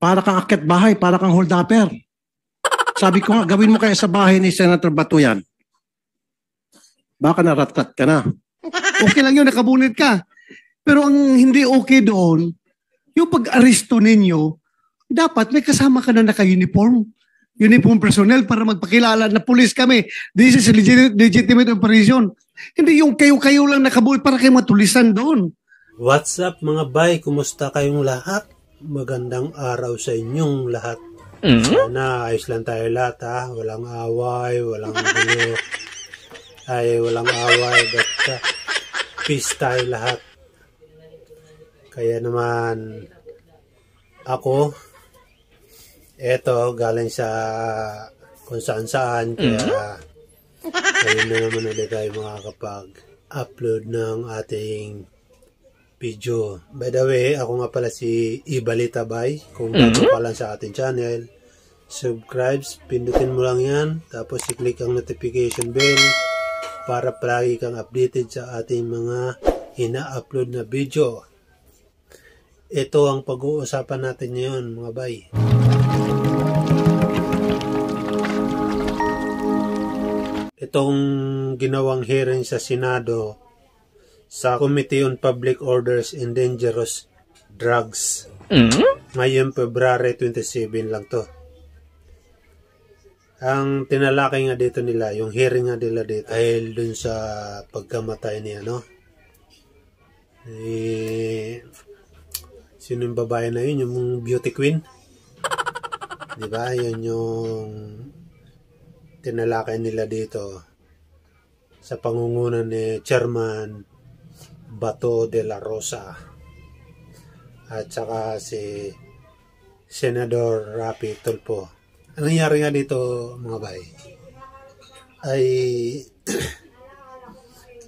Para kang akyat bahay, para kang holdupper. Sabi ko nga, gawin mo kaya sa bahay ni Senator Bato yan. Baka naratrat ka na. Okay lang yun, nakabunit ka. Pero ang hindi okay doon, yung pag-aresto ninyo, dapat may kasama ka na naka-uniform. Uniform personnel para magpakilala na pulis kami. This is a legitimate operation. Hindi yung kayo-kayo lang nakabunit para kayo matulisan doon. What's up mga bay? Kumusta kayong lahat? Magandang araw sa inyong lahat. Sana ayos lang tayo lahat ha. Walang away, walang gulo. Walang away. Basta peace tayo lahat. Kaya naman ako, eto galing sa kung saan saan. Kaya ayun na naman ulit tayo makakapag-upload ng ating video. By the way, ako nga pala si Ibalita Bay. Kung bago pa lang sa ating channel, subscribe, pindutin mo lang yan. Tapos i-click ang notification bell para palagi kang updated sa ating mga ina-upload na video. Ito ang pag-uusapan natin ngayon mga bay. Itong ginawang hearing sa Senado sa Committee on Public Orders and Dangerous Drugs. Ngayon, February 27 lang to. Ang tinalakay nga dito nila, yung hearing nga nila dito, dahil dun sa pagkamatay niya, no? Sino yung babae na yun? Yung beauty queen? Diba? Yun yung tinalakay nila dito sa pangunguna ni Chairman Bato de la Rosa at saka si Senador Rapi Tulfo. Ang nangyari nga dito mga bay ay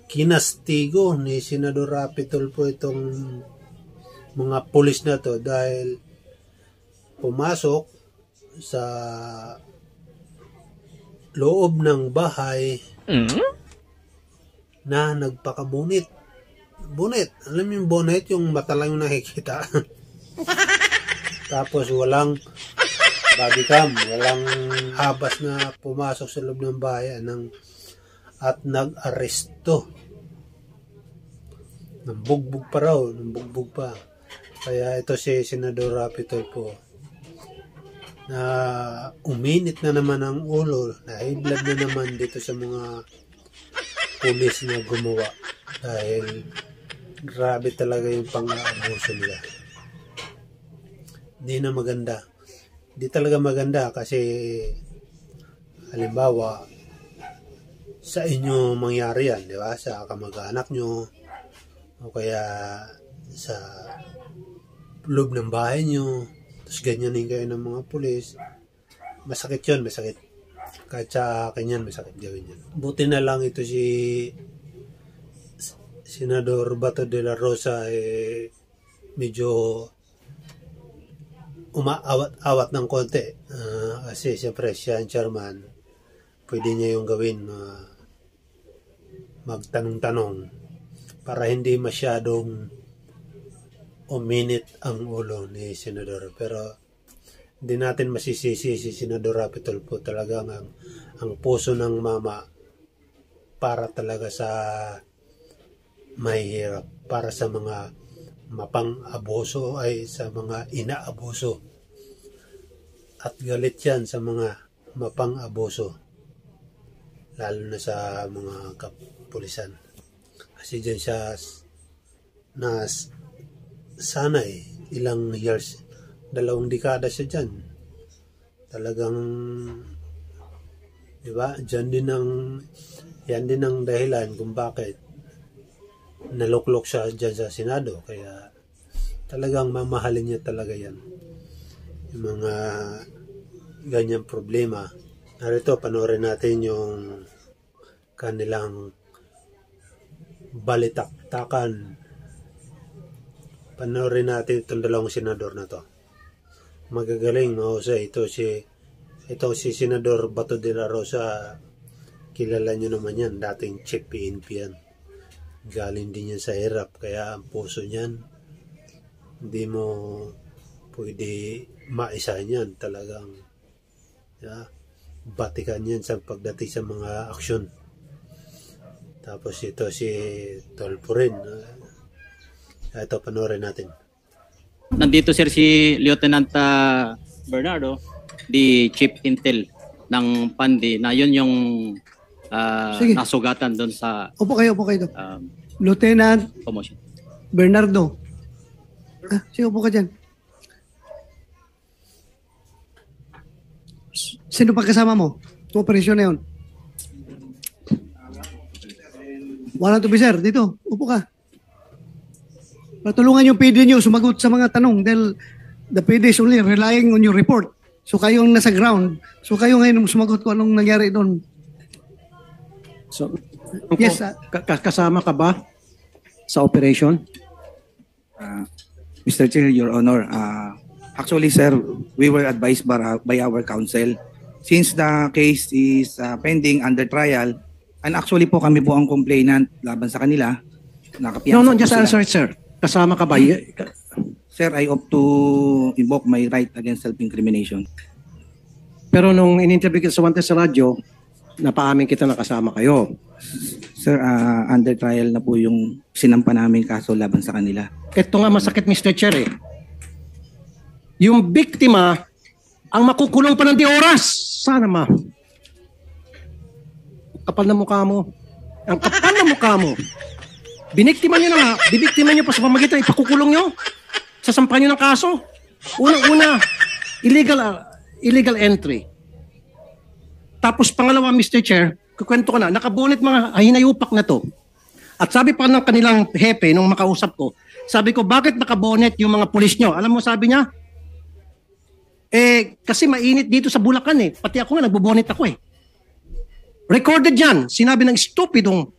kinastigo ni Senador Rapi Tulfo itong mga pulis na to dahil pumasok sa loob ng bahay na nagpakabunit. Bonnet. Alam mo yung bonnet, yung mata lang yung nakikita. Tapos walang body cam, walang habas na pumasok sa loob ng bahay at nag-aresto. Nambugbog pa raw, nambugbog pa. Kaya ito si Senador Rapi Tulfo na uminit na naman ang ulo, nahiblad na naman dito sa mga pulis na gumawa dahil grabe talaga yung pang-aabuso nila. Hindi na maganda. Hindi talaga maganda kasi halimbawa sa inyo mangyari yan, di ba? Sa kamag-anak nyo o kaya sa loob ng bahay nyo, tapos ganyanin kayo ng mga pulis. Masakit yun, masakit. Kahit sa akin yan, masakit gawin yan. Buti na lang ito si Senador Bato de la Rosa medyo umaawat-awat ng konti kasi siyempre siya ang chairman, pwede niya yung gawin magtanong-tanong para hindi masyadong uminit ang ulo ni Senador. Pero hindi natin masisisi si Senador Rapi Tulfo. Talagang ang puso ng mama para talaga sa mahihirap, para sa mga mapang-abuso ay sa mga ina-abuso. At galit yan sa mga mapang-abuso, lalo na sa mga kapulisan. Kasi dyan siya na sanay ilang years, 2 dekada siya dyan. Talagang diba, yan din ang dahilan kung bakit naluklok siya dyan sa Senado. Kaya talagang mamahalin niya talaga yan, yung mga ganyang problema. Narito, panoorin natin yung kanilang balitaktakan. Panoorin natin itong 2 senador na to. Magagaling, mahusay. Ito si Senador Bato de la Rosa. Kilala nyo naman yan, dating chief PNP yan. Galing din yan sa hirap, kaya ang puso niyan hindi mo pwede maisa niyan talagang batikan yan sa pagdating sa mga aksyon. Tapos ito si Tolpo rin. Ito, panoorin natin. Nandito sir si Lieutenant Bernardo, the Chief Intel ng PANDI, na yun yung Sige. nasugatan doon sa Upo kayo doon. Lieutenant promotion. Bernardo. Sige, upo ka dyan. Sino pa kasama mo? Sa operasyon na yun? Warrant officer, dito. Upo ka. Patulungan yung PD nyo sumagot sa mga tanong dahil the PD is only relying on your report. So kayong nasa ground. So kayo ngayon sumagot kung anong nangyari doon. So, Yes, kasama ka ba sa operation? Mr. Chair, Your Honor, actually, sir, we were advised by our counsel. Since the case is pending under trial, and actually po kami po ang complainant laban sa kanila. No, just answer it, sir. Kasama ka ba? Sir, I opt to invoke my right against self-incrimination. Pero nung in-interview kita sa Wanted sa radyo, napaamin kita na kasama kayo. Sir, under trial na po yung sinampa namin kaso laban sa kanila. Ito nga masakit, Mr. Chair, eh. Yung biktima, ang makukulong pa ng 10 oras. Sana ma. Kapal na mukha mo. Ang kapal na mukha mo. Biniktima nyo na nga. Bibiktima nyo pa sa pamagitan. Ipakukulong nyo. Sasampahan nyo ng kaso. Unang-una, illegal entry. Tapos pangalawa, Mr. Chair, kukwento ko na, nakabonet mga hinayupak na to. At sabi pa ng kanilang hepe, nung makausap ko, sabi ko, bakit nakabonet yung mga pulis nyo? Alam mo, sabi niya, kasi mainit dito sa Bulacan eh. Pati ako nga, nagbobonet ako eh. Recorded yan. Sinabi ng stupidong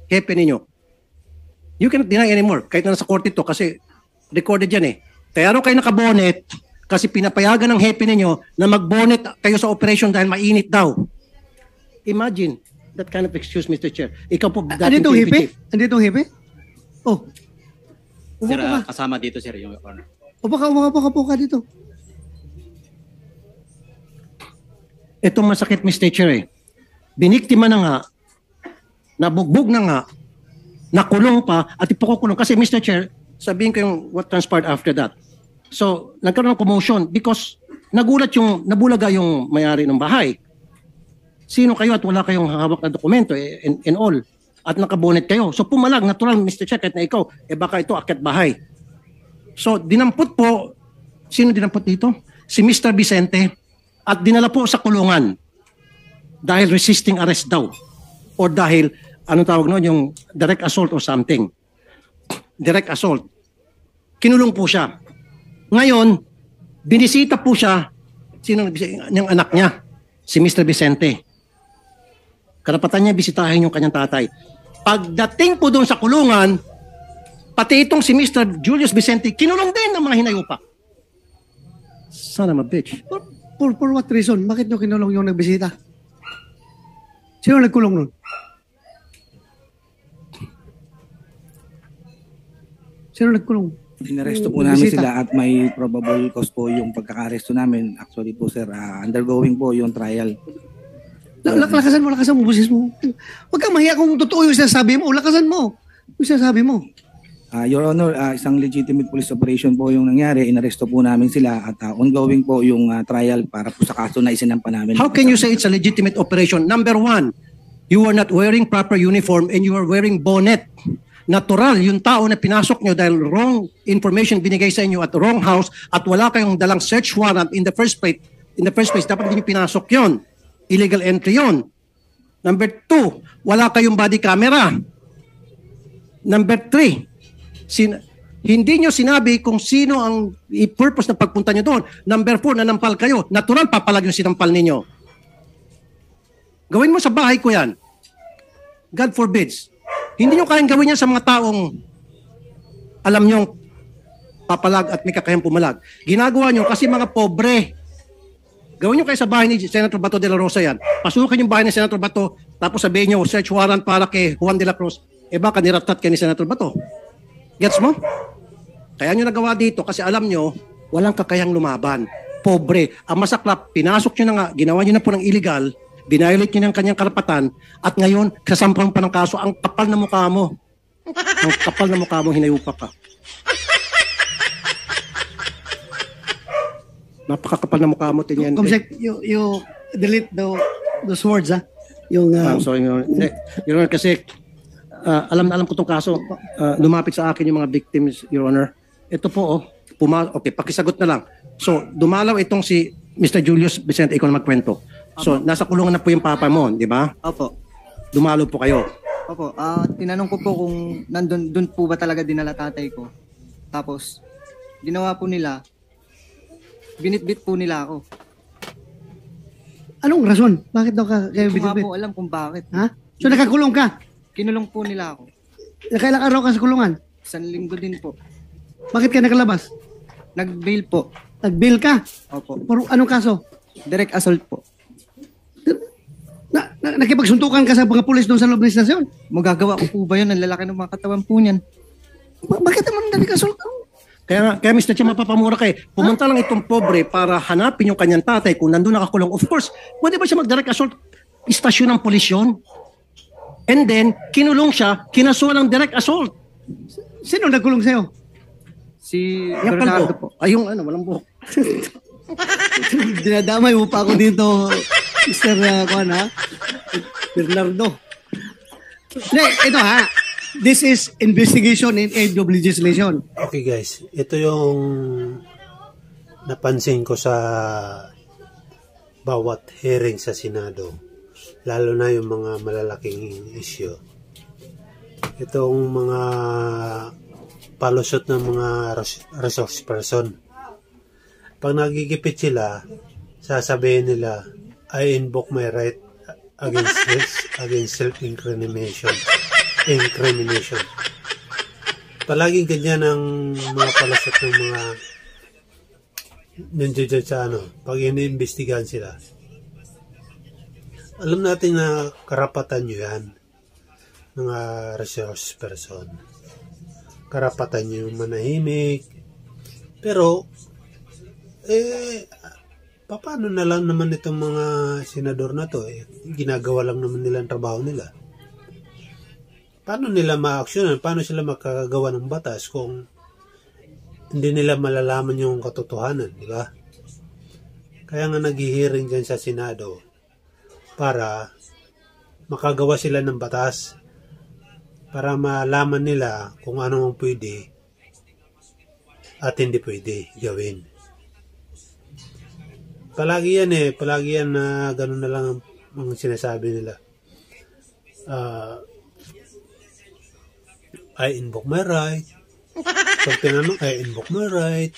hepe ninyo. You cannot deny anymore. Kahit na nasa korte to kasi recorded yan eh. Kaya kayo nakabonet kasi pinapayagan ng hepe ninyo na magbonet kayo sa operation dahil mainit daw. Imagine that kind of excuse, Mr. Chair. Ikaw po dating Andito PNP hepe? chief. Andito hepe? Oh. Upo Sir, ka. kasama dito sir yung honor. Upo ka dito. Itong masakit, Mr. Chair eh. Biniktima na nga, nabugbog na nga, nakulong pa, at ipakukulong. Kasi Mr. Chair, sabihin ko yung what transpired after that. So, nagkaroon ng commotion because nabulaga yung may-ari ng bahay. Sino kayo at wala kayong hawak na dokumento and all. At nakabonet kayo. So, pumalag, natural, Mr. Chair, kahit na ikaw, baka ito akyat bahay. So, dinampot po, sino dinampot dito? Si Mr. Vicente. At dinala po sa kulungan dahil resisting arrest daw or dahil anong tawag noon, yung direct assault or something. Direct assault. Kinulong po siya. Ngayon, binisita po siya yung anak niya, si Mr. Vicente. Karapatan niya bisitahin yung kanyang tatay. Pagdating po doon sa kulungan, pati itong si Mr. Julius Vicente, kinulong din ng mga hinayupak. Son of a bitch. For what reason? Bakit nyo kinulong yung nagbisita? Sino nagkulong nun? Sino nagkulong? Inaresto po namin sila at may probable cause po yung pagkakaresto namin. Actually po sir, undergoing po yung trial. Lakasan mo busis mo. Huwag kang mahiya kung totoo yung sinasabi mo. Lakasan mo yung sinasabi mo. Your Honor, isang legitimate police operation po yung nangyari. Inaresto po namin sila at ongoing po yung trial para po sa kaso na isinampa namin. How can you say it's a legitimate operation? Number one, you are not wearing proper uniform and you are wearing bonnet. Natural, yung tao na pinasok nyo dahil wrong information binigay sa inyo at wrong house at wala kayong dalang search warrant in the first place, dapat hindi nyo pinasok yon. Illegal entry yon. Number two, wala kayong body camera. Number three, hindi nyo sinabi kung sino ang purpose ng pagpunta nyo doon. Number 4, nanampal kayo. Natural, papalag yung sinampal ninyo. Gawin mo sa bahay ko yan. God forbids. Hindi nyo kayang gawin yan sa mga taong alam nyo papalag at may kakayang pumalag. Ginagawa nyo kasi mga pobre. Gawin nyo kayo sa bahay ni Senator Bato de la Rosa yan. Pasukin yung bahay ni Senator Bato tapos sabihin nyo search warrant para kay Juan de la Cruz. Baka niratat kayo ni Senator Bato. Gets mo? Kaya nyo nagawa dito kasi alam nyo walang kakayang lumaban. Pobre. Ang masaklap, pinasok nyo na nga, ginawa nyo na po ng illegal, binayolate nyo ng kanyang karapatan, at ngayon, kasampang pa ng kaso, ang kapal na mukha mo. Ang kapal na mukha mo, hinayupa ka. Napakakapal na mukha mo, Teniente. Comsec, you delete those words, ha? Yung, I'm sorry, Your Honor. Hindi, Your Honor, kasi alam na alam ko itong kaso. Lumapit sa akin yung mga victims, Your Honor. Ito po, okay, pakisagot na lang. So, dumalaw itong si Mr. Julius Vicente, ikaw na magkwento. So, nasa kulungan na po yung papa mo, di ba? Opo. Dumalaw po kayo. Opo. Tinanong ko po kung doon po ba talaga dinala tatay ko. Tapos, ginawa po nila, binitbit po nila ako. anong rason? Bakit daw kayo Hindi ko nga binibit? po alam kung bakit. Ha? So nakakulong ka? Kinulong po nila ako. Nakailang araw ka sa kulungan? 1 linggo din po. Bakit ka nakalabas? Nag-bail po. Nag-bail ka? Opo. Por anong kaso? Direct assault po. Nakipagsuntukan ka sa mga pulis doon sa loob ng istasyon? Magagawa ko po ba yun? Ang lalaki ng mga katawan po niyan. Bakit naman nagkasult? Kaya Mr. Che, mapapamura kayo. Pumunta lang itong pobre para hanapin yung kanyang tatay kung nandun nakakulong. Of course, pwede ba siya mag-direct assault? Istasyon ng pulis yun. And then, kinulong siya, kinasuhan ng direct assault. Sino nagkulong sa'yo? Si Yan Bernardo po. po. Ay, yung walang buhok. Dinadamay mo pa ako dito, Mr. Juan, ha? Bernardo. Hindi, ito ha. This is investigation in aid of legislation. Okay guys, ito yung napansin ko sa bawat hearing sa Senado. Lalo na yung mga malalaking issue. Itong mga palusot ng mga resource person. Pag nagigipit sila, sasabihin nila, I invoke my right against self-incrimination. Palaging ganyan ang mga palusot ng mga nandiyan sa pag iniimbestigahan sila. Alam natin na karapatan nyo yan, mga resource person. Karapatan nyo manahimik. Pero, paano na lang naman itong mga senador na to? Ginagawa lang naman nila ang trabaho nila. Paano nila ma-actionan? Paano sila makakagawa ng batas kung hindi nila malalaman yung katotohanan, di ba? Kaya nga nag-hearing dyan sa Senado para makagawa sila ng batas para malaman nila kung ano ang pwede at hindi pwede gawin. Palagi yan na gano'n na lang ang sinasabi nila. I invoke my right. Pag tinanong, I invoke my right.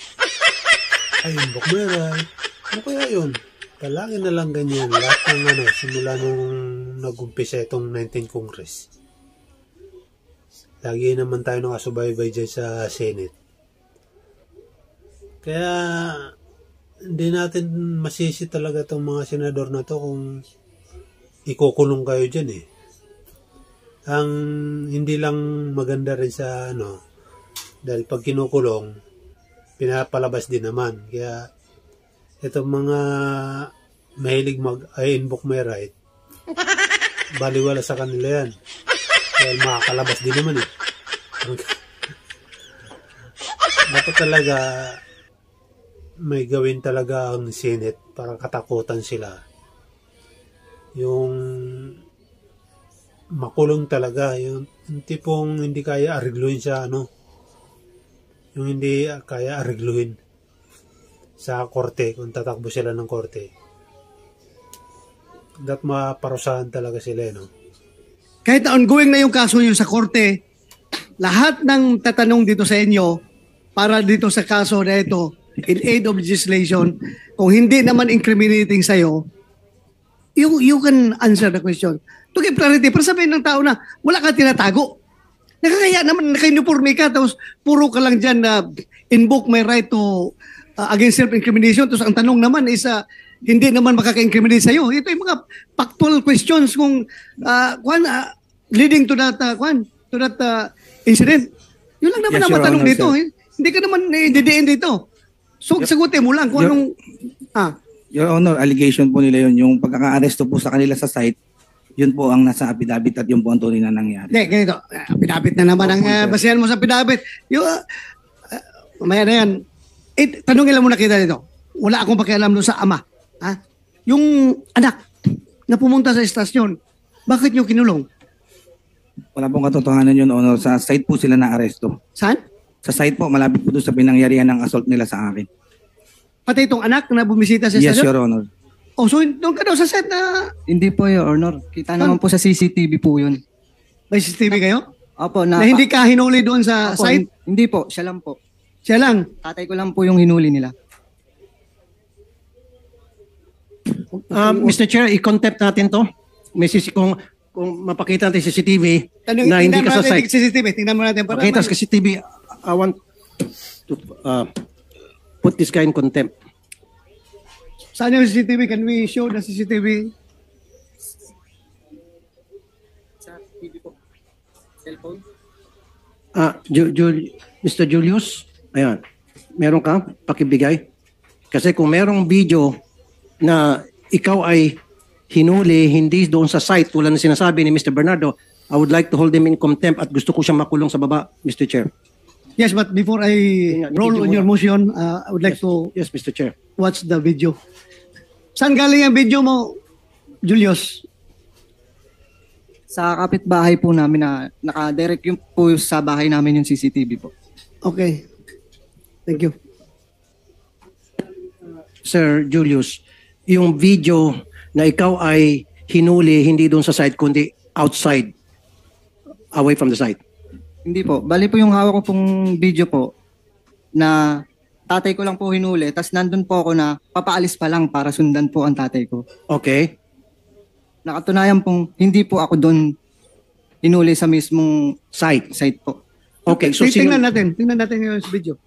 I invoke my right. Ano kaya yun? Palagi na lang ganyan. Lahat ng simula nung nag-umpisa itong 19th Congress. Lagi naman tayo nakasubaybay dyan sa Senate. Kaya, hindi natin masisi talaga itong mga senador na to kung ikukulong kayo dyan Ang hindi lang maganda rin sa dahil pag kinukulong, pinapalabas din naman. Kaya, itong mga mahilig I invoke my right, baliwala sa kanila yan. Dahil makakalabas din naman Dapat talaga may gawin talaga ang Senate para katakutan sila. Yung makulong talaga, yung tipong hindi kaya arigluhin sa yung hindi kaya arigluhin sa korte, kung tatakbo sila ng korte. Dapat maparusahan talaga sila, Kahit ongoing na yung kaso nyo sa korte, lahat ng tatanong dito sa inyo para dito sa kaso na ito, in aid of legislation, kung hindi naman incriminating sa'yo, you can answer the question. To give clarity, para sabihin ng tao na wala ka tinatago. Nakakaya naman, naka-uniforme ka, tapos puro ka lang dyan na invoke my right to against self-incrimination. Tapos ang tanong naman is, hindi naman makaka-incriminate sa'yo. Ito yung mga factual questions kung leading to that, incident. Yun lang naman Yes, ang Your matanong Honor, dito. sir. Hindi ka naman didiin dito. So, sagutin mo lang kung Your- anong... Your Honor, allegation po nila yun. Yung pagkaka-aresto po sa kanila sa site, yun po ang nasa affidavit at yun po ang tunay na nangyari. Hindi, ganito. Pinabit na naman ang basihan mo sa pinabit. Yung, mamaya na yan. Tanungin lang muna kita dito. Wala akong pakialam doon sa ama. Ha? Yung anak na pumunta sa estasyon, bakit nyo kinulong? Wala pong katotohanan yun, Honor. Sa site po sila na-aresto. Saan? Sa site po, malapit po doon sa pinangyarihan ng assault nila sa akin. Pati itong anak na bumisita sa Yes, estasyon? Your Honor. Oh, so doon ka daw sa set na Hindi po, Your Honor. Kita naman po sa CCTV po yun. may CCTV kayo? Opo, Na hindi ka hinuli doon sa Opo, site? hindi po, siya lang po. Siya lang. Tatay ko lang po yung hinuli nila. Mr. Chair, i-contempt natin to. May kung mapakita natin CCTV na hindi ka sa site. CCTV. Tingnan mo natin. Pakita sa CCTV, I want to put this guy in contempt. Saan yung CCTV? Can we show the CCTV? Sa TV po. Cellphone? Mr. Julius, ayan, meron ka? Pakibigay. Kasi kung merong video na ikaw ay hinuli, hindi doon sa site, tulad na sinasabi ni Mr. Bernardo, I would like to hold him in contempt at gusto ko siyang makulong sa baba, Mr. Chair. Yes, but before I roll on your motion, I would like to Yes, Mr. Chair. watch the video. Saan galing ang video mo, Julius? Sa kapitbahay po namin na naka-direct yung po sa bahay namin yung CCTV po. Okay. Thank you. Sir Julius, yung video na ikaw ay hinuli hindi doon sa site kundi outside, away from the site. Hindi po. Bali po yung hawak ko pong video po na tatay ko lang po hinuli. Tapos nandun po ako na papaalis pa lang para sundan po ang tatay ko. Okay? Nakatunayan pong hindi po ako doon hinuli sa mismong site po. Okay, so Tingnan natin yung video.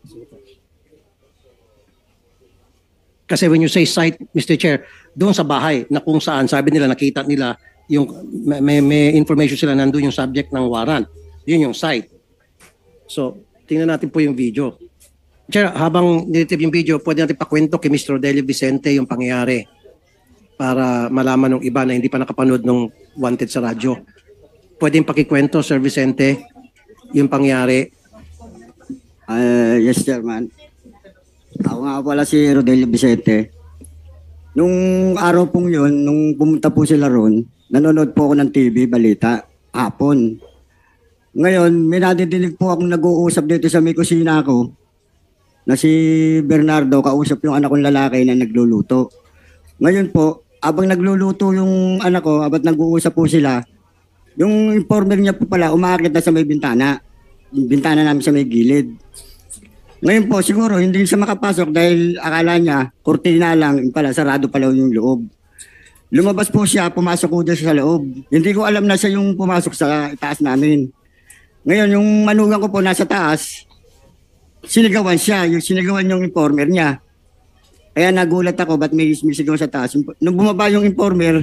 kasi when you say site, Mr. Chair, doon sa bahay na kung saan sabi nila nakita nila yung may information sila nandun yung subject ng warrant. Yun yung site. So, tingnan natin po yung video. Chair, habang nilitip yung video, pwede natin pakwento kay Mr. Rodelio Vicente yung pangyayari para malaman ng iba na hindi pa nakapanood ng Wanted sa radyo. Pwede yung pakikwento, Sir Vicente, yung pangyayari. Yes, Chairman. Ako nga pala si Rodelio Vicente. Nung araw pong yun, nung pumunta po sila ron, nanonood po ako ng TV, balita, hapon. Ngayon, may nadidinig po akong nag-uusap dito sa may kusina ko na si Bernardo, kausap yung anak kong lalaki na nagluluto. Ngayon po, abang nagluluto yung anak ko, abang nag-uusap po sila, yung informer niya po pala, umaakit na sa may bintana. Yung bintana namin sa may gilid. Ngayon po, siguro, hindi siya makapasok dahil akala niya, kurtina lang, pala, sarado pala yung loob. Lumabas po siya, pumasok po siya sa loob. Hindi ko alam na siya yung pumasok sa itaas namin. Ngayon, yung manugang ko po nasa taas, sinigawan siya, yung sinigawan yung informer niya. Kaya nagulat ako, ba't may sigaw sa taas? Nung bumaba yung informer,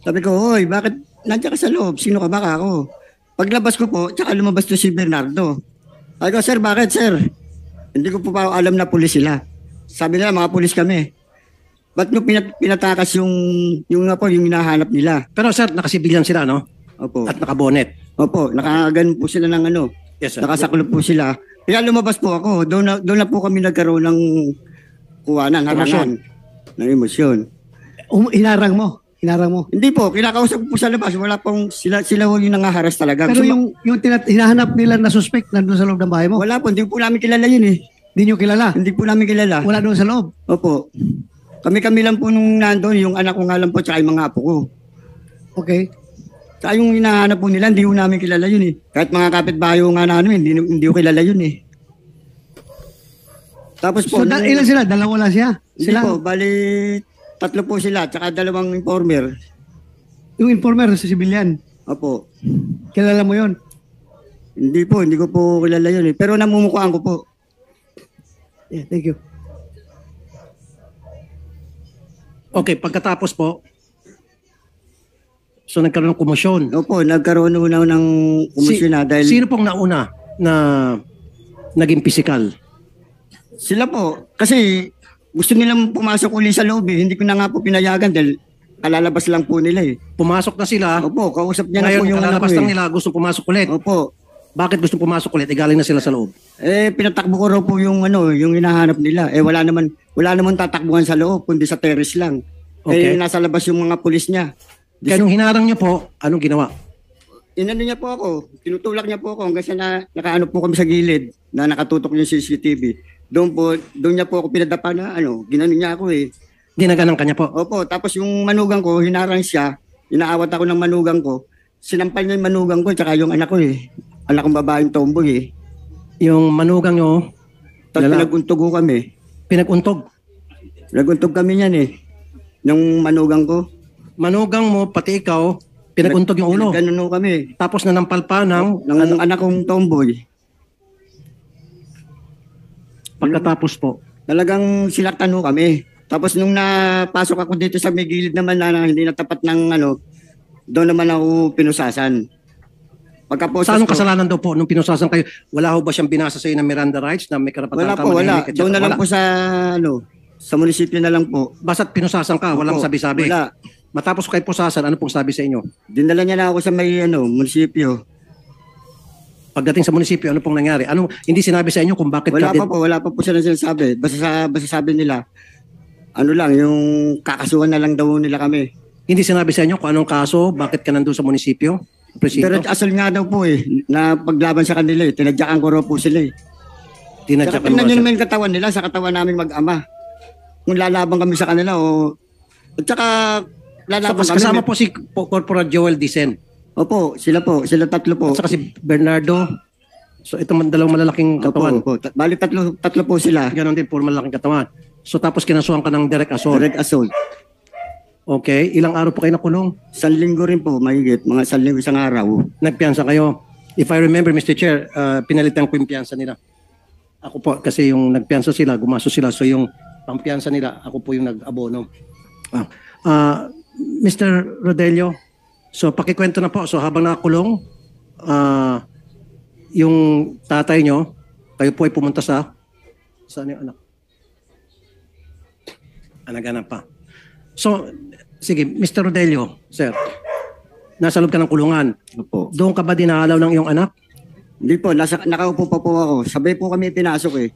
sabi ko, hoy, bakit nandiyan ka sa loob? Sino ka baka ako? Paglabas ko po, tsaka lumabas to si Bernardo. Sabi ko, sir, bakit, sir? Hindi ko po pa alam na pulis sila. Sabi nila, mga pulis kami. Ba't nyo pinatakas yung hinahanap nila? Pero sir, nakasibilyan sila, no? Opo. At nakabonet. Opo, nakagan po sila ng ano. Yes, sir. Nakasaklop po sila. Kaya lumabas po ako. Doon na po kami nagkaroon ng kuwanan, harangan, ng emosyon. Hinarang mo. Hindi po, kinakausap ko po sa labas. Wala pong, sila yung nangaharas talaga. Pero yung hinahanap nila na suspect nandun sa loob ng bahay mo, Wala po, hindi po namin kilala yun eh. hindi nyo kilala. Hindi po namin kilala. Wala doon sa loob. Opo. Kami lang po nung nandun, yung anak ko nga lang po, tsaka yung mga apo ko. Okay. Tsaka yung hinahanap po nila, hindi po namin kilala yun eh. Kahit mga kapitbahay nga namin, hindi ko kilala yun eh. Tapos po, So, ilan sila? Dalawa lang siya? hindi Sila? po, bali, 3 po sila, tsaka 2 informer. Yung informer sa civilian. Opo. Kilala mo yon? Hindi ko po kilala yun eh. Pero namumukhaan ko po. Yeah, thank you. Okay, pagkatapos po, so nagkaroon ng komosyon. Opo, nagkaroon na ng umusyon na dahil Sino pong nauna na naging physical? Sila po, kasi gusto nilang pumasok uli sa loob eh. Hindi ko na nga po pinayagan dahil kalalabas lang po nila eh. Pumasok na sila. Opo, kausap niya na Ngayon, po yung anak kalalabas ko lang eh. nila, gusto pumasok ulit. Opo. Bakit gusto pumasok ulit? Galing na sila sa loob. Pinatakbo ko raw po yung yung hinahanap nila. Wala naman tatakbuhan sa loob, kundi sa terrace lang. Okay. Nasa labas yung mga pulis niya. Kaya nung hinarang niyo po, anong ginawa? Inano niya po ako, tinutulak niya po ako hanggang sa nakaano po kami sa gilid na nakatutok yung CCTV. Doon niya po ako pinadapa na ginano niya ako eh. Ginaganan kanya po. Opo, tapos yung manugang ko, hinarang siya, inaawat ako ng manugang ko, sinampal niya yung manugang ko, tsaka yung anak ko eh. Anak kong babaeng tomboy eh. Yung manugang niyo, Tapos pinaguntog ko kami. Pinaguntog. Naguntog kami niyan eh. Yung manugang ko. Manugang mo, pati ikaw, pinaguntog yung ulo. Ganun kami. Tapos nanampal pa ng Anak kong tomboy. pagkatapos po. Talagang silaktan kami. Tapos nung napasok ako dito sa may gilid naman na hindi natapat ng doon naman ako pinusasan. Pagkaposas Sa anong ko, kasalanan daw po nung pinusasan kayo? Wala ho ba siyang binasa sa iyo ng Miranda rights na may karapatan wala ka po, wala. manahimik, et cetera? Doon na lang Wala. po sa munisipyo na lang po. Basta't pinusasan ka, walang Opo, sabi-sabi. Wala. Matapos kayo pusasan, ano pong sabi sa inyo? Dinala niya na ako sa may munisipyo. Pagdating sa munisipyo, ano pong nangyari? Ano, hindi sinabi sa inyo kung bakit Wala ka wala pa po sila sinasabi. Basta sabi nila, yung kakasuhan na lang daw nila kami. Hindi sinabi sa inyo kung anong kaso, bakit ka nandun sa munisipyo? Presinto? Pero asal nga daw po na paglaban sa kanila tinadyakan ko raw po sila Tinadyakan Saka mo tingnan nyo siya. naman yung katawan nila sa katawan namin mag-ama. Kung lalaban kami sa kanila at saka lalaban Tapos kami. kasama po si Corporal Joel Dicen Opo, sila tatlo po. at saka si Bernardo. So ito dalawang malalaking katawan. Opo. Bali tatlo po sila. Ganon din, puro malalaking katawan. So tapos kinasuhan ka ng direct assault. Direct assault. Okay, ilang araw po kayo nakulong? 1 linggo rin po, mahigit. Mga 1 linggo isang araw. Nagpiyansa kayo. If I remember, Mr. Chair, pinalitan ko yung piyansa nila. Ako po, kasi yung nagpiyansa sila, gumaso sila. So yung pampiyansa nila, ako po yung nag-abono. Mr. Rodelio, so pakikwento na po. So habang nakakulong, yung tatay nyo, kayo po ay pumunta saan yung anak? Naghanap pa. So, sige, Mr. Rodelio, sir, nasa loob ka ng kulungan. Opo. Doon ka ba dinalaw ng iyong anak? Hindi po, nakaupo pa po ako. Sabay po kami pinasok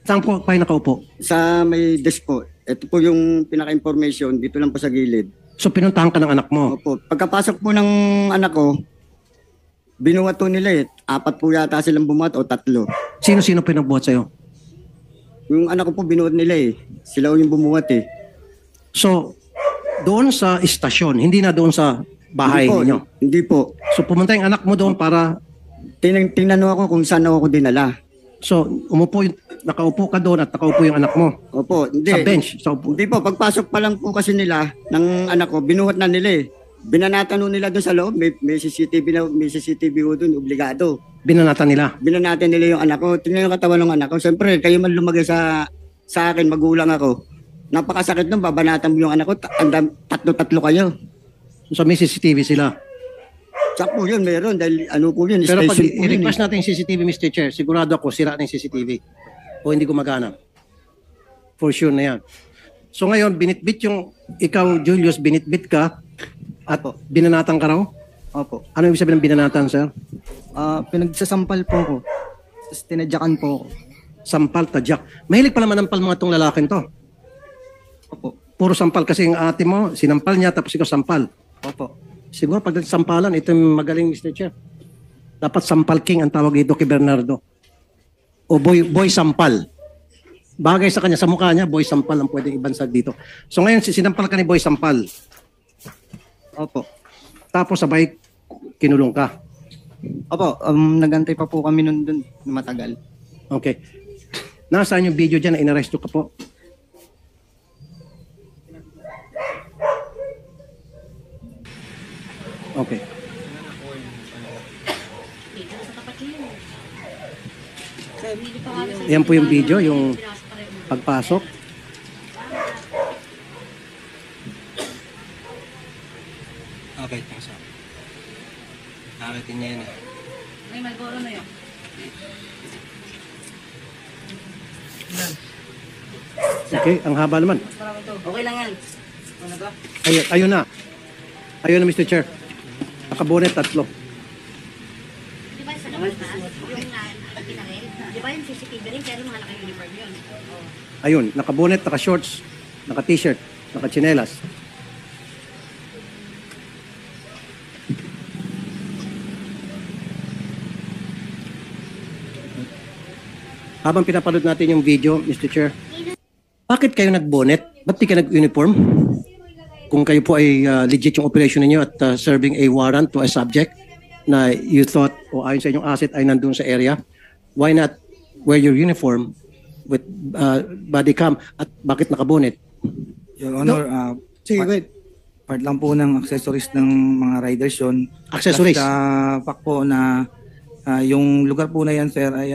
Saan po kayo nakaupo? Sa may desk po. Ito po yung pinaka-information, dito lang po sa gilid. So pinuntahan ka ng anak mo. Opo. Pagkapasok po ng anak ko, binuhat po nila 4 po yata silang bumuhat o 3. Sino-sino pinagbuhat sa'yo? Yung anak ko po binuhat nila Sila yung bumuhat So, doon sa istasyon, hindi na doon sa bahay ninyo. Hindi po. So pumunta yung anak mo doon para, Tingnan ako kung saan ako dinala. so nakaupo ka doon at nakaupo yung anak mo. Opo, hindi. Sa bench. Sa upo. Hindi po, pagpasok pa lang po kasi nila ng anak ko, binuhat na nila Binanatan nila doon sa loob, may CCTV ho doon, obligado. Binanatan nila. Binanatan nila yung anak ko. Tingnan yung katawan ng anak ko. Siyempre, kayo man lumagay sa akin, magulang ako. Napakasakit nung babanatan mo yung anak ko, tatlo kayo. So may CCTV sila. Tsak po yun, meron. Dahil po yun, Pero pag station po yun. i-request natin yung CCTV, Mr. Chair, sigurado ako sira na yung CCTV o hindi gumagana. For sure na yan. So ngayon, binitbit yung, ikaw, Julius, binitbit ka at binanatan ka raw? Opo. Ano ibig sabihin ng binanatan, sir? Pinagsasampal po ako. Tapos tinadyakan po ako. Sampal, tadyak. Mahilig pala manampal mga tong lalaking to. Opo. Puro sampal kasi yung ate mo, sinampal niya tapos ikaw sampal. Opo. Siguro pag sampalan, ito yung magaling, Mr. Chair. Dapat sampal king ang tawag dito kay Bernardo. O boy sampal. Bagay sa kanya, sa mukha niya, boy sampal ang pwedeng ibansag dito. So ngayon, sinampal ka ni boy sampal. Opo. Tapos sabay, kinulong ka. Opo, nagantay pa po kami nun dun na matagal. Okay. Nasaan yung video dyan na inaresto ka po? Okay. Yan po yung video, yung pagpasok. Okay, pasok. Nakakitin niya yan. May Malboro na yun. Okay, ang haba naman. Okay lang yan. Ayun na. Ayun na, Mr. Chair. Nakabonet, 3. Di ba sa labas na? Yung pinarel? Di ba yung CCTV rin? Kaya yung mga naka-uniform yun. Ayun, nakabonet, naka-shorts, naka-t-shirt, naka-chinelas. Habang pinapanood natin yung video, Mr. Chair, bakit kayo nag-bonnet? Ba't di ka nag-uniform? Kung kayo po ay legit yung operation ninyo at serving a warrant to a subject na you thought o ayon sa inyong asset ay nandun sa area, why not wear your uniform with body cam at bakit nakabonet? Your Honor, Sige, wait. part lang po ng accessories ng mga riders yun. Accessories? Basta fact po na yung lugar po na yan, sir, ay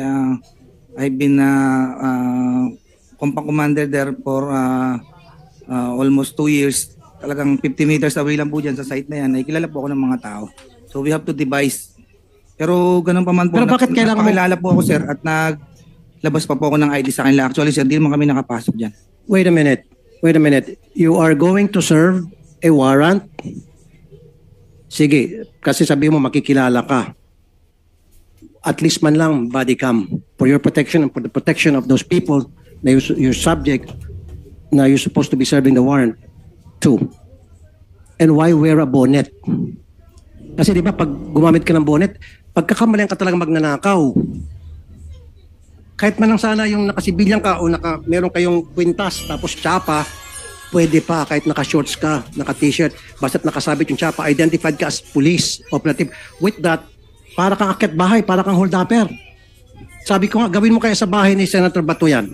I've been compound commander there for almost 2 years. Talagang 50 meters away lang po dyan sa site na yan. Ay kilala po ako ng mga tao. So we have to devise. Pero ganun pa man po. Pero bakit kailangan mo? Napakilala po ako, sir, at naglabas pa po ako ng ID sa kanila. Actually, sir, di naman kami nakapasok dyan. Wait a minute. You are going to serve a warrant? Sige, kasi sabi mo makikilala ka. At least man lang body cam for your protection and for the protection of those people na your subject na you're supposed to be serving the warrant to. And why wear a bonnet? Kasi di ba pag gumamit ka ng bonnet, pagkakamalian ka talaga magnanakaw. Kahit man lang sana yung nakasibilyan ka o meron kayong kwintas tapos tsapa, pwede pa kahit naka-shorts ka, naka-t-shirt, basta't nakasabit yung tsapa, identified ka as police operative. With that, para kang akyat bahay, para kang hold-upper. Sabi ko nga, gawin mo kaya sa bahay ni Senator Bato yan.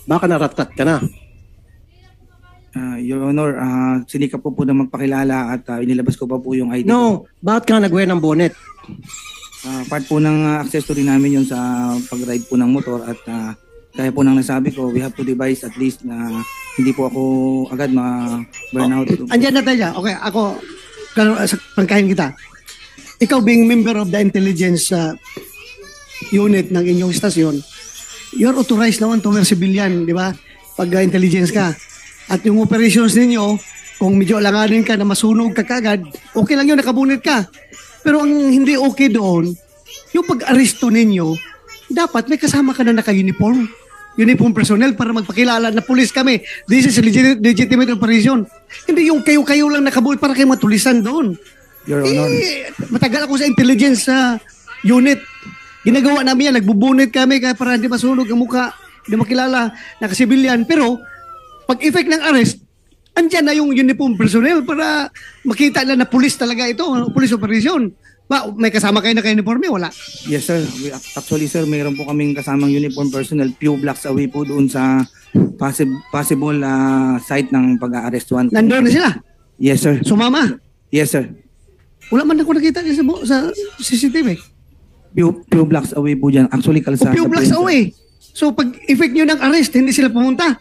Baka naratat ka na. Your Honor, sinikap po na magpakilala at inilabas ko pa po yung ID. No, bakit ka nag-wear ng bonnet? Part po ng accessory namin yun sa pag-ride po ng motor at kaya po nang nasabi ko, we have to devise at least na hindi po ako agad ma-burnout. Andyan na tayo. Okay, ako, pangkahin kita. Ikaw being member of the intelligence unit ng inyong stasyon, you're authorized naman to wear civilian, di ba? Pag intelligence ka. At yung operations ninyo, kung medyo alanganin ka na masunog ka kagad, okay lang yun, nakabunit ka. Pero ang hindi okay doon, yung pag-aresto ninyo, dapat may kasama ka na naka-uniform. Uniform personnel para magpakilala na police kami. This is a legitimate operation. Hindi yung kayo-kayo lang nakabunit para kayo matulisan doon. Your Honor. Matagal ako sa intelligence unit. Ginagawa namin yan, nagbubunit kami para hindi masunog ang mukha, hindi makilala, nakasibilyan. Pero, pag effect ng arrest, andyan na yung uniform personnel para makita na police talaga ito, police operation. May kasama kayo na uniforme? Wala. Yes, sir. Actually, sir, mayroon po kaming kasamang uniform personnel few blocks away po doon sa possible site ng pag-aarestuan. Nandun na sila? Yes, sir. Sumama? Yes, sir. Wala man ako nakita niya sa CCTV. Few blocks away po dyan. Actually, kalsada Few blocks away. So, pag effect nyo ng arrest, hindi sila pumunta?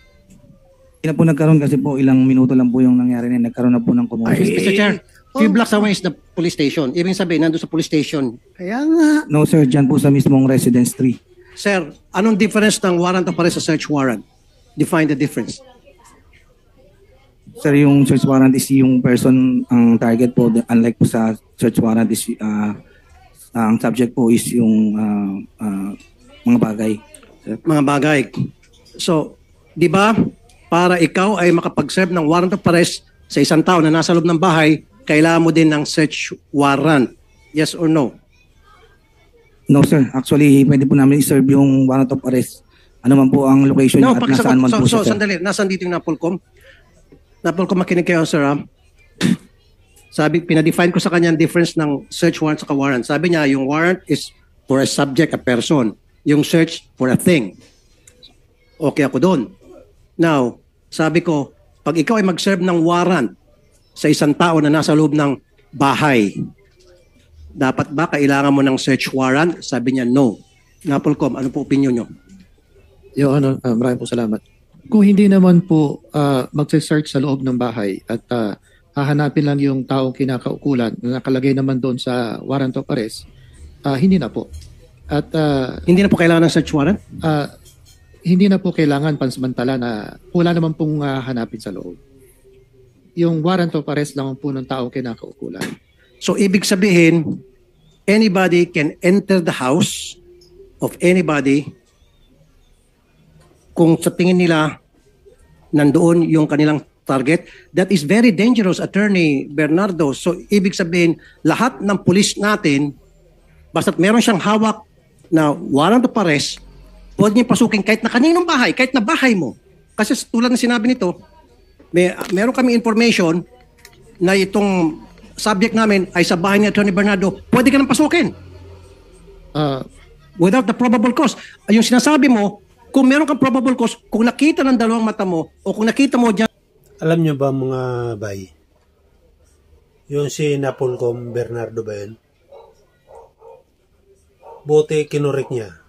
Hindi na po nagkaroon kasi po ilang minuto lang po yung nangyari na nagkaroon na po ng commotion. Mr. Chair, few blocks away is the police station. Ibig sabihin, nandun sa police station. Kaya nga. No, sir. Dyan po sa mismong residence 3. Sir, anong difference ng warrant of arrest sa search warrant? Define the difference. Sir, yung search warrant is yung person ang target po. Unlike po sa search warrant is ang subject po is yung mga bagay. Sir. Mga bagay. So, di ba, para ikaw ay makapag-serve ng warrant of arrest sa isang tao na nasa loob ng bahay, kailangan mo din ng search warrant. Yes or no? No, sir. Actually, pwede po namin i-serve yung warrant of arrest. Ano man po ang location niya at nasaan man po siya, sir. Sandali, nasaan dito yung NAPOLCOM? NAPOLCOM, makinig kayo, sir. Sabi, pinadefine ko sa kanya ang difference ng search warrant sa warrant. Sabi niya, yung warrant is for a subject, a person. Yung search for a thing. Okay ako doon. Now, sabi ko, pag ikaw ay mag-serve ng warrant sa isang tao na nasa loob ng bahay, dapat ba kailangan mo ng search warrant? Sabi niya, no. NAPOLCOM, ano po opinion nyo? Your Honor, maraming po salamat. Kung hindi naman po mag-search sa loob ng bahay at hahanapin lang yung taong kinakaukulan na nakalagay naman doon sa warrant of arrest, hindi na po. At hindi na po kailangan ng search warrant? hindi na po kailangan pansamantala na wala naman pong hanapin sa loob. Yung warrant of arrest lang po ng tao kinakaukulan. So ibig sabihin, anybody can enter the house of anybody kung sa tingin nila nandoon yung kanilang target. That is very dangerous, Attorney Bernardo. So ibig sabihin, lahat ng pulis natin, basta't meron siyang hawak na warrant of arrest, pwede niya pasukin kahit na kaninong bahay, kahit na bahay mo. Kasi tulad ng sinabi nito, meron kami information na itong subject namin ay sa bahay ni Attorney Bernardo, pwede ka nang pasukin. Without the probable cause. Yung sinasabi mo, kung meron kang probable cause, kung nakita ng dalawang mata mo, o kung nakita mo dyan. Alam nyo ba mga bay? Yung si Napolcom Bernardo ba yun? Buti kinurek niya.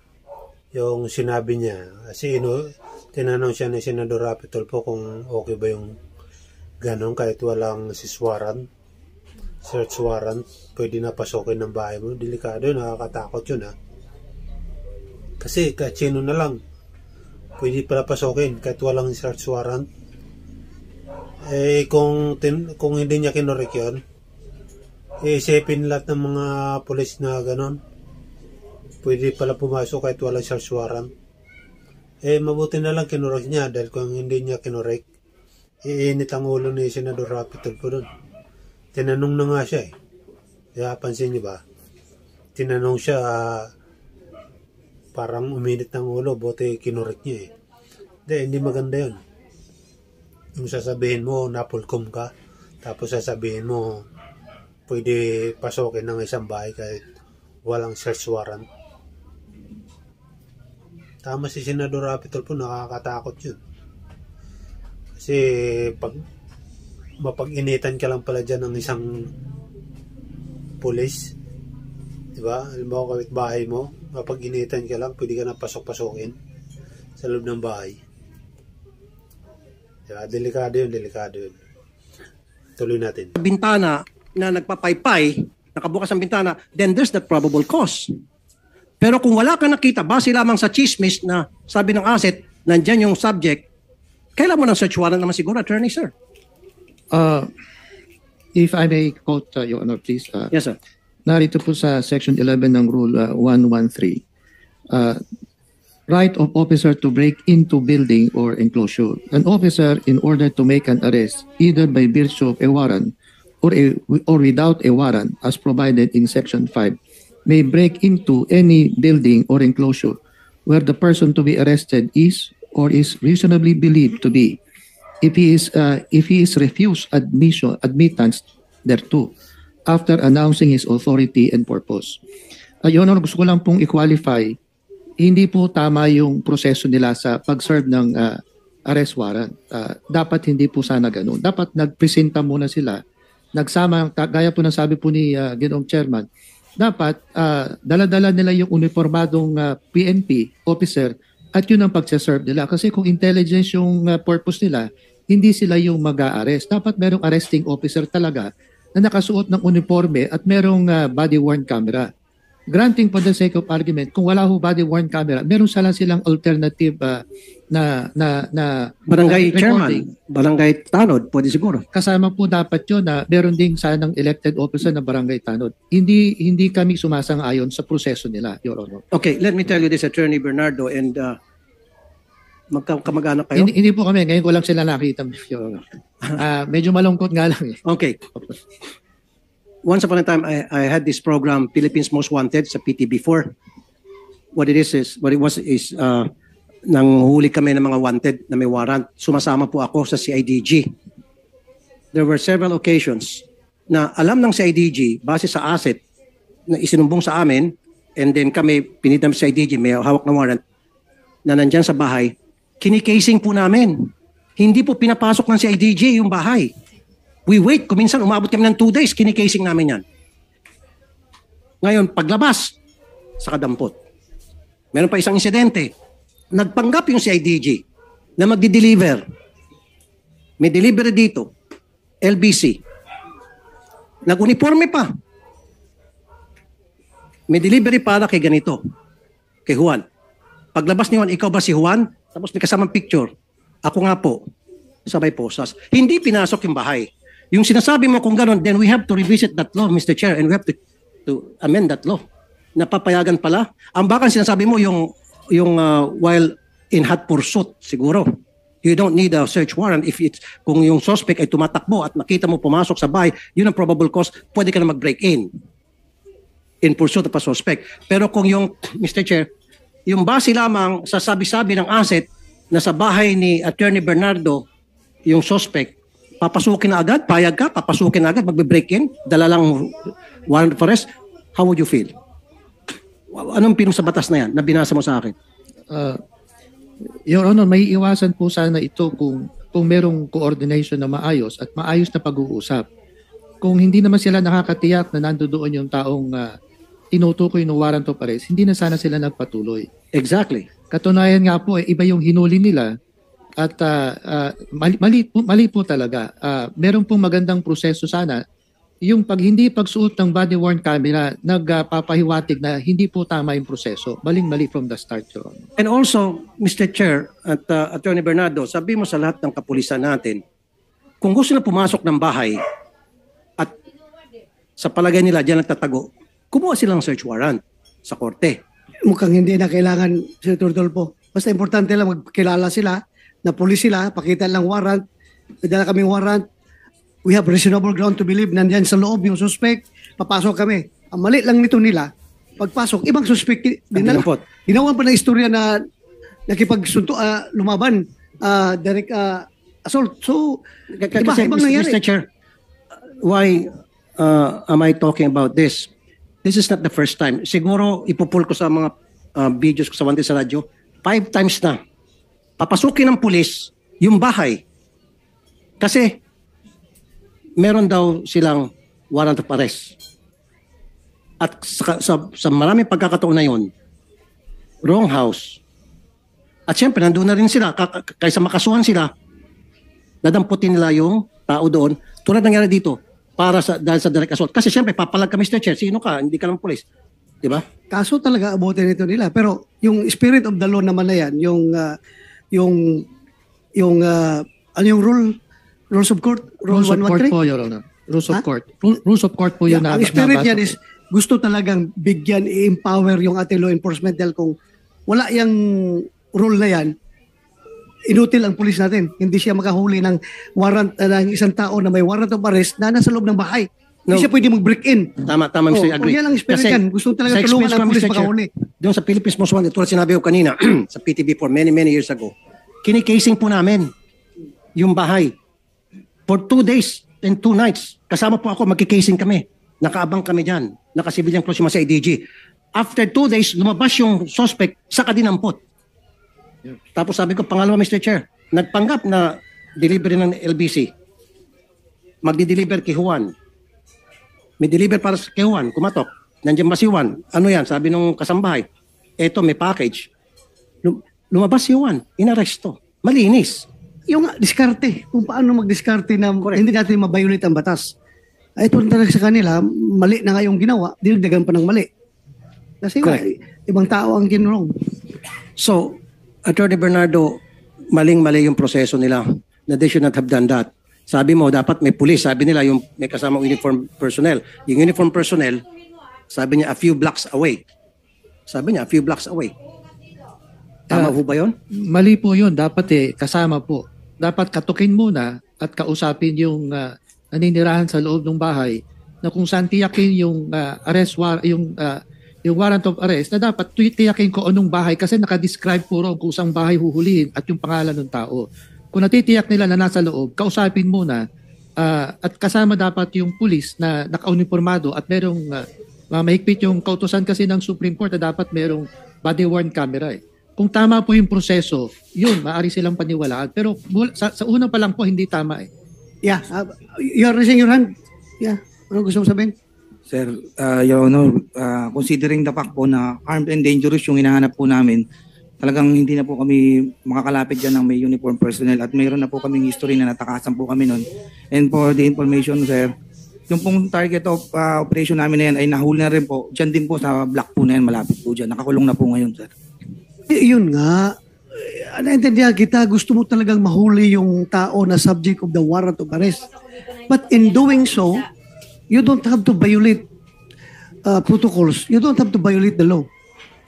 Yung sinabi niya. Kasi tinanong siya ni Senador Rapi Tulfo kung okay ba yung ganon kahit walang search warrant, pwede na pasukin ng bahay mo. Delikado yun, nakakatakot yun ha. Kasi kahit sino na lang, pwede pala pasukin kahit walang search warrant. Eh kung hindi niya kinurek yun, isipin lahat ng mga pulis na ganon, pwede pala pumasok kahit walang search warrant. Eh mabuti na lang kinurek niya dahil kung hindi niya kinurek, iinit ang ulo ni Senador Rapi Tulfo doon. Tinanong na nga siya eh. Kaya pansin niyo ba? Tinanong siya, parang uminit ng ulo, buti kinurek niya eh. Hindi maganda yun. Yung sasabihin mo, Napolcom ka, tapos sasabihin mo, pwede pasukin ng isang bahay kahit walang search warrant. Tama si Senador Rapi Tulfo, nakakatakot yun. Kasi pag mapag-initan ka lang pala dyan ng isang pulis, di ba? Alam mo, kawit bahay mo, mapag-initan ka lang, pwede ka na pasok-pasukin sa loob ng bahay. Diba? Delikado yun. Tuloy natin. Bintana na nagpapaypay, nakabukas ang bintana, then there's that probable cause. Pero kung wala ka nakita, base lamang sa chismis na sabi ng asset, nandyan yung subject, kailan mo ng search warrant naman siguro, Attorney, sir? If I may quote, Your Honor, please. Yes, sir. Narito po sa Section 11 ng Rule 113, right of officer to break into building or enclosure. An officer, in order to make an arrest, either by virtue of a warrant or without a warrant, as provided in Section 5, may break into any building or enclosure where the person to be arrested is or is reasonably believed to be, if he is refused admittance thereto, after announcing his authority and purpose. Your Honor, gusto ko lang pong i-qualify, hindi po tama yung proseso nila sa pag-serve ng arrest warrant. Dapat hindi po sana ganun. Dapat nagpresenta muna sila, nagsama, gaya po ng sabi po ni Ginoong Chairman, dapat dala-dala nila yung uniformadong PNP officer at yun ang pag-serve nila. Kasi kung intelligence yung purpose nila, hindi sila yung mag-a-arrest. Dapat merong arresting officer talaga na nakasuot ng uniforme at merong body-worn camera. Granting for the sake of argument, kung wala ho body-worn camera, meron silang alternative na barangay recording. chairman, barangay tanod, pwede siguro. Kasama po dapat yun na meron ding sanang elected officer na barangay tanod. Hindi kami sumasang-ayon sa proseso nila, Your Honor. Okay, let me tell you this, Attorney Bernardo, and magkamag-anak kayo? Hindi po kami. Ngayon ko lang sila nakita. Medyo malungkot nga lang. Okay. Once upon a time, I had this program, Philippines Most Wanted, sa PTB4. What it was is, nanghuli kami ng mga wanted na may warrant. Sumasama po ako sa CIDG. There were several occasions na alam ng CIDG, base sa asset na isinumbong sa amin, and then kami, pinidam sa CIDG, may hawak na warrant, na nandyan sa bahay, kinikasing po namin. Hindi po pinapasok ng CIDG yung bahay. We wait, kung minsan umabot kami ng 2 days, kinikasing namin yan. Ngayon, paglabas, sa kadampot. Meron pa isang insidente. Nagpanggap yung CIDG na magdi-deliver. May delivery dito. LBC. Nag-uniforme pa. May delivery para kay ganito. Kay Juan. Paglabas ni Juan, ikaw ba si Juan? Tapos may kasamang picture. Ako nga po, sabay posas. Hindi pinasok yung bahay. Yung sinasabi mo kung gano'n, then we have to revisit that law, Mr. Chair, and we have to amend that law. Napapayagan pala. Ang baka sinasabi mo yung while in hot pursuit, siguro. You don't need a search warrant if it's kung yung suspect ay tumatakbo at nakita mo pumasok sa bahay, yun ang probable cause, pwede ka na mag-break in pursuit of a suspect. Pero kung yung, Mr. Chair, yung base lamang sa sabi-sabi ng asset na sa bahay ni Attorney Bernardo, yung suspect, papasukin na agad, payag ka, papasukin na agad, magbe-break in, dala lang warrant of arrest, how would you feel? Anong pinong sa batas na yan na binasa mo sa akin? Your Honor, may iwasan po sana ito kung merong coordination na maayos at maayos na pag-uusap. Kung hindi naman sila nakakatiyak na nandoon yung taong tinutukoy ng warrant of arrest, hindi na sana sila nagpatuloy. Exactly. Katunayan nga po, iba yung hinuli nila at mali po talaga. Meron pong magandang proseso sana. Yung hindi pagsuot ng body worn camera, nagpapahiwatig na hindi po tama yung proseso. Maling-mali from the start, Your Honor. And also, Mr. Chair at Attorney Bernardo, sabi mo sa lahat ng kapulisan natin, kung gusto na pumasok ng bahay at sa palagay nila diyan nagtatago, kumuha silang search warrant sa korte. Mukhang hindi na kailangan, Senator Dolpo. Basta importante lang magkilala sila, na pulis sila, pakita lang warrant, may dala kaming warrant, we have reasonable ground to believe nandiyan sa loob yung suspect, papasok kami. Ang mali lang nito nila, pagpasok, ibang suspect dinala. Ginawa pa ng istorya na nakipagsunto, lumaban, direct assault. So, ibang nangyari. Mr. Chair, why am I talking about this? This is not the first time. Siguro, ipupul ko sa mga videos ko sa Wante sa radyo, 5 times na. Papasukin ng pulis yung bahay. Kasi, meron daw silang warrant of arrest. At sa maraming pagkakataon na yun, wrong house. At syempre, nandun na rin sila. Kaysa makasuhan sila, dadamputin nila yung tao doon. Tulad nangyari dito, dahil sa direct assault. Kasi syempre, papalag ka, Mr. Chair. Sino ka? Hindi ka lang pulis. Diba? Kaso talaga abutin nito nila. Pero yung spirit of the law naman na yan, ano yung rules of court? Rules of court po, Your Honor. Rules of court. Rules of court po yun. Ang spirit yan is gusto talagang bigyan, i-empower yung ating law enforcement dahil kung wala yung rule na yan, inutil ang pulis natin. Hindi siya makahuli ng warrant ng isang tao na may warrant of arrest na nasa loob ng bahay. Hindi siya pwede mag-break in. Tama, Mr. Agree. Yan ang spirit yan. Gusto talaga tulungan ang pulis makahuli. Doon sa Philippines Most Wanted, tulad sinabi ko kanina, sa PTV for many years ago, kinikasing po namin yung bahay. For 2 days and 2 nights, kasama po ako, magkikasing kami. Nakaabang kami dyan. Nakasibilyang close yung sa ADG. After 2 days, lumabas yung suspect sa kadinampot. Tapos sabi ko, pangalawa, Mr. Chair, nagpanggap na delivery ng LBC. Magdi-deliver kay Juan. May deliver para kay Juan, kumatok. Nandiyan ba si Juan? Ano yan? Sabi nung kasambahay. Eto, may package. Lumabas si Juan. Inaresto. Malinis. Yung diskarte, kung paano mag-diskarte na hindi natin mabiolate ang batas. Ay, ito talaga sa kanila, mali na nga yung ginawa, dinagdagan pa ng mali. Kasi ibang tao ang kinulong. So, Attorney Bernardo, maling-mali yung proseso nila na they should not have done that. Sabi mo, dapat may pulis. Sabi nila, yung may kasamang uniform personnel. Yung uniform personnel, sabi niya, a few blocks away. Sabi niya, a few blocks away. Tama po ba yun? Mali po yun. Dapat kasama po. Dapat katukin muna at kausapin yung naninirahan sa loob ng bahay na kung saan tiyakin yung yung warrant of arrest na dapat tiyakin ko anong bahay kasi nakadescribe po ron kung saan bahay huhulihin at yung pangalan ng tao. Kung natitiyak nila na nasa loob, kausapin muna at kasama dapat yung pulis na naka-uniformado at merong mahigpit yung kautusan kasi ng Supreme Court na dapat merong body-worn camera. Kung tama po yung proseso, yun, maaari silang paniwalaan. Pero sa una pa lang po, hindi tama . Yeah, you're raising your hand. Yeah, ano gusto mo sabihin? Sir, Your Honor, considering the fact po na armed and dangerous yung hinahanap po namin, talagang hindi na po kami makakalapit dyan ng may uniform personnel at mayroon na po kaming history na natakasan po kami nun. And for the information, sir, yung pong target of operation namin na yan ay nahuli na rin po. Dyan din po sa block po na yan, malapit po dyan. Nakakulong na po ngayon, sir. Yun nga, naintindihan kita, gusto mo talagang mahuli yung tao na subject of the warrant of arrest. But in doing so, you don't have to violate protocols. You don't have to violate the law.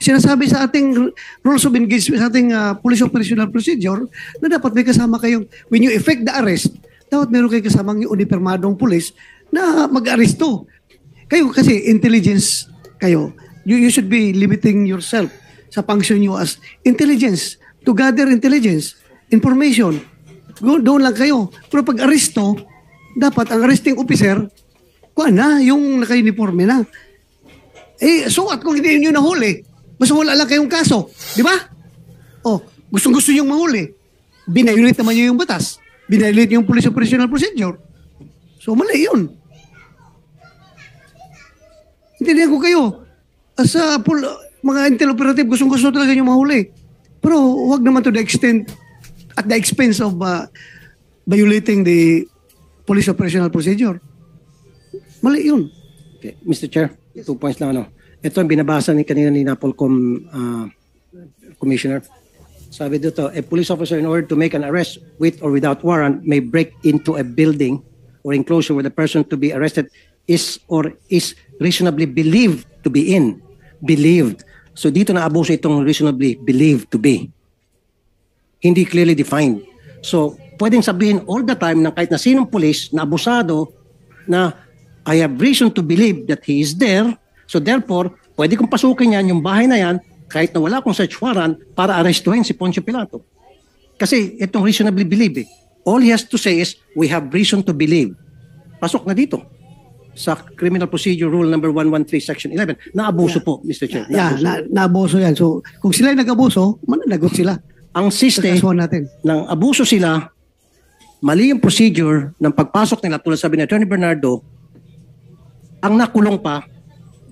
Sinasabi sa ating rules of engagement, sa ating police operational procedure, na dapat may kasama kayong, when you effect the arrest, dapat meron kayong kasamang yung unipermadong police na mag-aresto. Kayo kasi intelligence kayo. You should be limiting yourself sa function nyo as intelligence, to gather intelligence, information. Doon lang kayo. Pero pag aresto, dapat ang arresting officer, kuha na, yung naka-uniforme na. So at kung hindi nyo nahuli, basta wala lang kayong kaso. Di ba? Gustong-gusto nyo mahuli. Binayulit naman nyo yung batas. Binayulit yung police operational procedure. So mali yun. Intindihan ko kayo. As a mga intel operative, gustong-gusto talaga nyo mahuli. Pero huwag naman to the extent, at the expense of violating the police operational procedure. Mali yun. Okay. Mr. Chair, 2 points lang. Ito ang binabasa kanina ni Napolcom Commissioner. Sabi dito, a police officer in order to make an arrest with or without warrant may break into a building or enclosure where the person to be arrested is reasonably believed to be in. Believed. So dito na abuso itong reasonably believed to be. Hindi clearly defined. So pwedeng sabihin all the time na kahit na sinong police na abusado na I have reason to believe that he is there. So therefore, pwede kong pasukin yan yung bahay na yan kahit na wala akong search warrant para arrestuhin si Poncio Pilato. Kasi itong reasonably believe All he has to say is, we have reason to believe. Pasok na dito sa Criminal Procedure Rule number 113 Section 11. Naabuso po, Mr. Chair. Naabuso yan. So, kung sila nag-abuso, mananagot sila. Ang system ng abuso sila, mali yung procedure ng pagpasok nila, tulad sabi ni Attorney Bernardo, ang nakulong pa,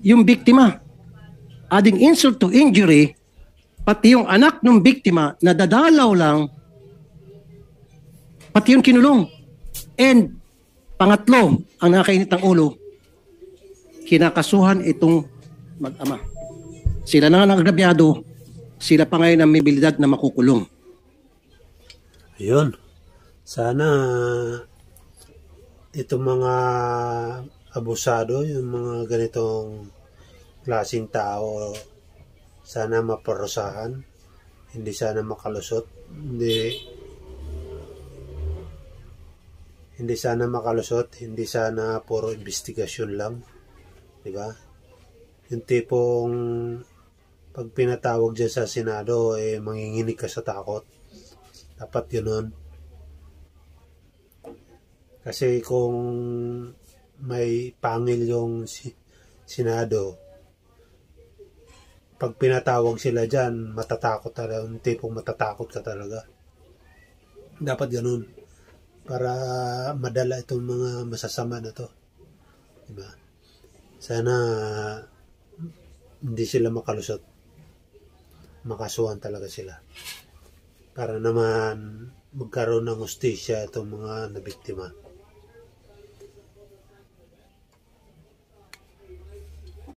yung biktima. Adding insult to injury, pati yung anak ng biktima, nadadalaw lang, pati yung kinulong. And pangatlo, ang nakakainit ng ulo, kinakasuhan itong mag-ama. Sila na nga nang-agrabyado, sila pa ngayon ang may abilidad na makukulong. Ayun. Sana itong mga abusado, yung mga ganitong klaseng tao, sana maparusahan. Hindi sana makalusot. Hindi sana makalusot, hindi sana puro investigasyon lang. Diba? Yung tipong pag pinatawag dyan sa Senado, manginginig ka sa takot. Dapat yun. Kasi kung may pangil yung Senado, pag pinatawag sila dyan, matatakot talaga. Yung tipong matatakot ka talaga. Dapat ganun. Para madala itong mga masasama na to. Diba? Sana hindi sila makalusot. Makasuhan talaga sila. Para naman magkaroon ng hustisya itong mga nabiktima.